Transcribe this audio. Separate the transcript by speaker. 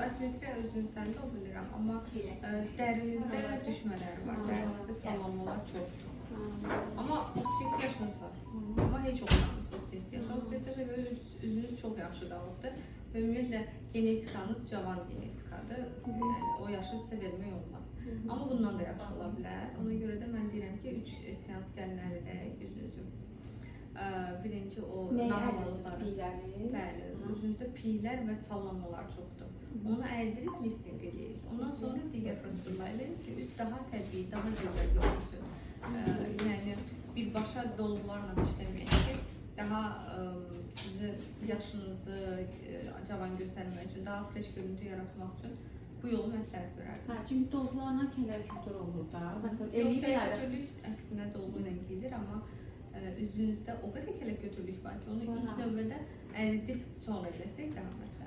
Speaker 1: asimetriya özünüzdən də o bilirəm, amma dərinizdə düşmələr var, dərinizdə sallanmalar çoxdur. Amma 37 yaşınız var, amma heç olmamız 37 yaşa. 37 yaşa görə üzünüz çox yaxşı qalıbdır və ümumiyyətlə genetikanız cavan genetikadır, yəni o yaşı sizə vermək olmaz. Amma bundan da yaxşı ola bilər. Ona görə də mən deyirəm ki, 3 seans gəlinləri də üzünüzü. Birinci o nahmalıqları, bəli, üzünüzdə piylər və sallanmalar çoxdur. Onu əydirib lifting edirik. Ondan sonra digər prosedurlar edirik ki, üst daha təbii, daha gözəl görünsün. Yəni birbaşa dolgularla işləməyək ki, daha sizi yaşınızı cavan göstərmək üçün, daha fresh görüntü yaratmaq üçün bu yolu məsləhət görərdim.
Speaker 2: Çünki dolgularla kələ-kötür olur da.
Speaker 1: Kələ-kötürlük əksinə dolgu ilə gedir, amma üzünüzdə o qədər kələ-kötürlük var ki, onu ilk növbədə əridib sonra eləsək daha məsləhət.